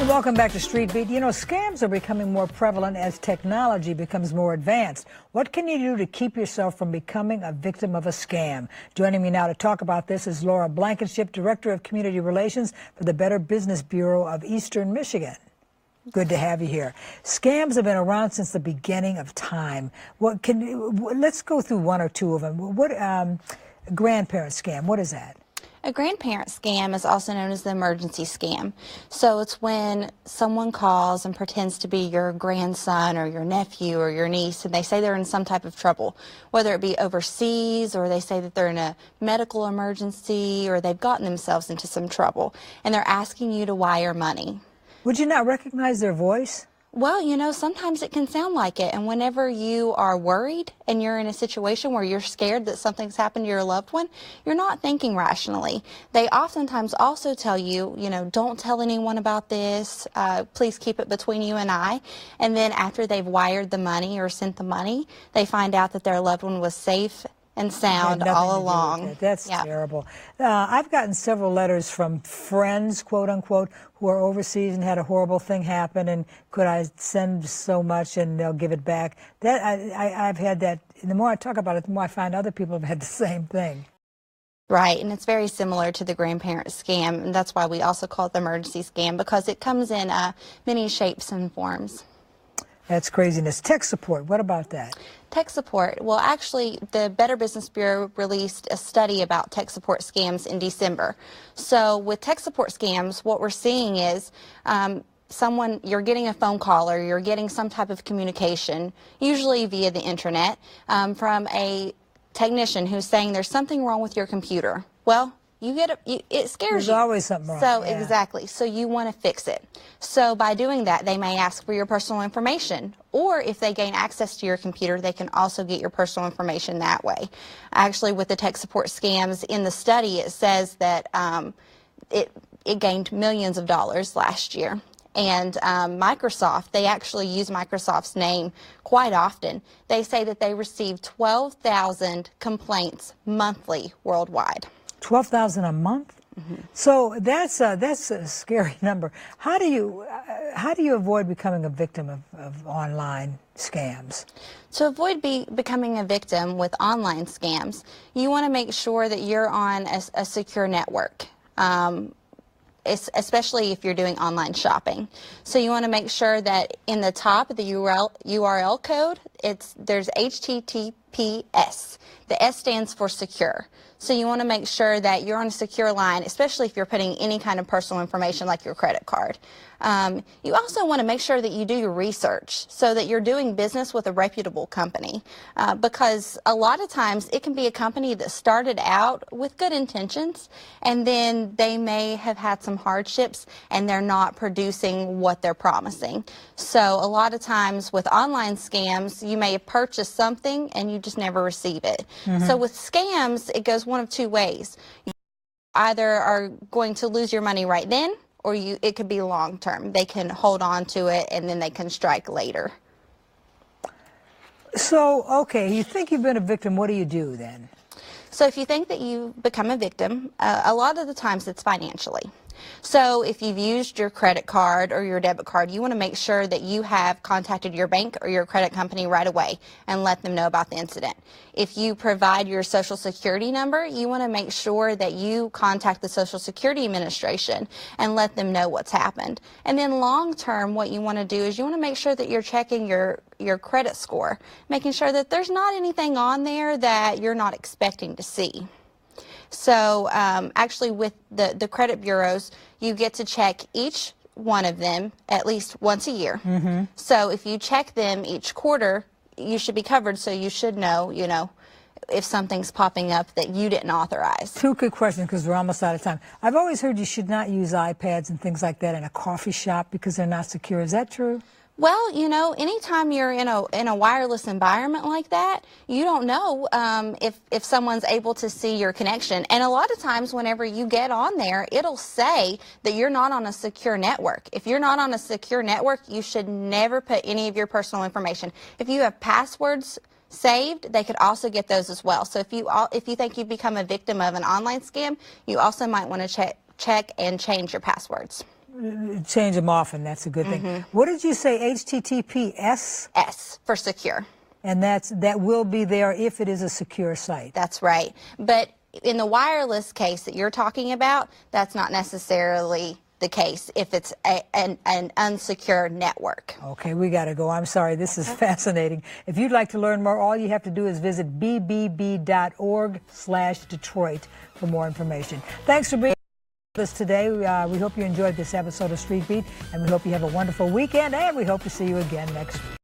And welcome back to Street Beat. You know, scams are becoming more prevalent as technology becomes more advanced. What can you do to keep yourself from becoming a victim of a scam? Joining me now to talk about this is Laura Blankenship, Director of Community Relations for the Better Business Bureau of Eastern Michigan. Good to have you here. Scams have been around since the beginning of time. Let's go through one or two of them. Grandparent scam, what is that? A grandparent scam is also known as the emergency scam. So it's when someone calls and pretends to be your grandson or your nephew or your niece, and they say they're in some type of trouble, whether it be overseas or they say that they're in a medical emergency or they've gotten themselves into some trouble, and they're asking you to wire money. Would you not recognize their voice? Well, you know, sometimes it can sound like it, and whenever you are worried and you're in a situation where you're scared that something's happened to your loved one, you're not thinking rationally. They oftentimes also tell you, you know, don't tell anyone about this, please keep it between you and I, and then after they've wired the money or sent the money, they find out that their loved one was safe and sound all along. That's terrible. I've gotten several letters from friends, quote unquote, who are overseas and had a horrible thing happen, and could I send so much and they'll give it back. I've had that. And the more I talk about it, the more I find other people have had the same thing. Right, and it's very similar to the grandparent scam, and that's why we also call it the emergency scam, because it comes in many shapes and forms. That's craziness. Tech support, what about that? Tech support. Well, actually, the Better Business Bureau released a study about tech support scams in December. So with tech support scams, what we're seeing is you're getting a phone call or you're getting some type of communication, usually via the internet, from a technician who's saying there's something wrong with your computer. Well, it scares you. There's always something wrong. So exactly. So you want to fix it. So by doing that, they may ask for your personal information, or if they gain access to your computer, they can also get your personal information that way. Actually, with the tech support scams in the study, it says that it gained millions of dollars last year. And Microsoft, they actually use Microsoft's name quite often. They say that they receive 12,000 complaints monthly worldwide. 12,000 a month? Mm-hmm. So that's a scary number. How do you avoid becoming a victim of online scams? To avoid becoming a victim with online scams, you want to make sure that you're on a secure network. Especially if you're doing online shopping. So you want to make sure that in the top of the URL code, there's HTTPS. The S stands for secure. So you want to make sure that you're on a secure line, especially if you're putting any kind of personal information like your credit card. You also want to make sure that you do your research so that you're doing business with a reputable company, because a lot of times it can be a company that started out with good intentions and then they may have had some hardships and they're not producing what they're promising. So a lot of times with online scams, you may have purchased something and you just never receive it. Mm-hmm. So with scams, it goes one of two ways. You either are going to lose your money right then, or it could be long term. They can hold on to it and then they can strike later. So, okay, you think you've been a victim, what do you do then? So if you think that you become a victim, a lot of the times it's financially. So if you've used your credit card or your debit card, you want to make sure that you have contacted your bank or your credit company right away and let them know about the incident. If you provide your Social Security number, you want to make sure that you contact the Social Security Administration and let them know what's happened. And then long term, what you want to do is you want to make sure that you're checking your credit score, making sure that there's not anything on there that you're not expecting to see. So actually with the credit bureaus, you get to check each one of them at least once a year. Mm-hmm. So if you check them each quarter, you should be covered, so you should know, if something's popping up that you didn't authorize. Two quick questions because we're almost out of time. I've always heard you should not use iPads and things like that in a coffee shop because they're not secure. Is that true? Well, anytime you're in a wireless environment like that, you don't know if someone's able to see your connection. And a lot of times whenever you get on there, it'll say that you're not on a secure network. If you're not on a secure network, you should never put any of your personal information. If you have passwords saved, they could also get those as well. So if you think you've become a victim of an online scam, you also might want to check and change your passwords. change them often. That's a good thing. What did you say? HTTPS? S for secure. And that will be there if it is a secure site. That's right. But in the wireless case that you're talking about, that's not necessarily the case if it's an unsecure network. Okay, we got to go. I'm sorry. This is fascinating. If you'd like to learn more, all you have to do is visit bbb.org/Detroit for more information. Thanks for being with us today. We hope you enjoyed this episode of Street Beat, and we hope you have a wonderful weekend, and we hope to see you again next week.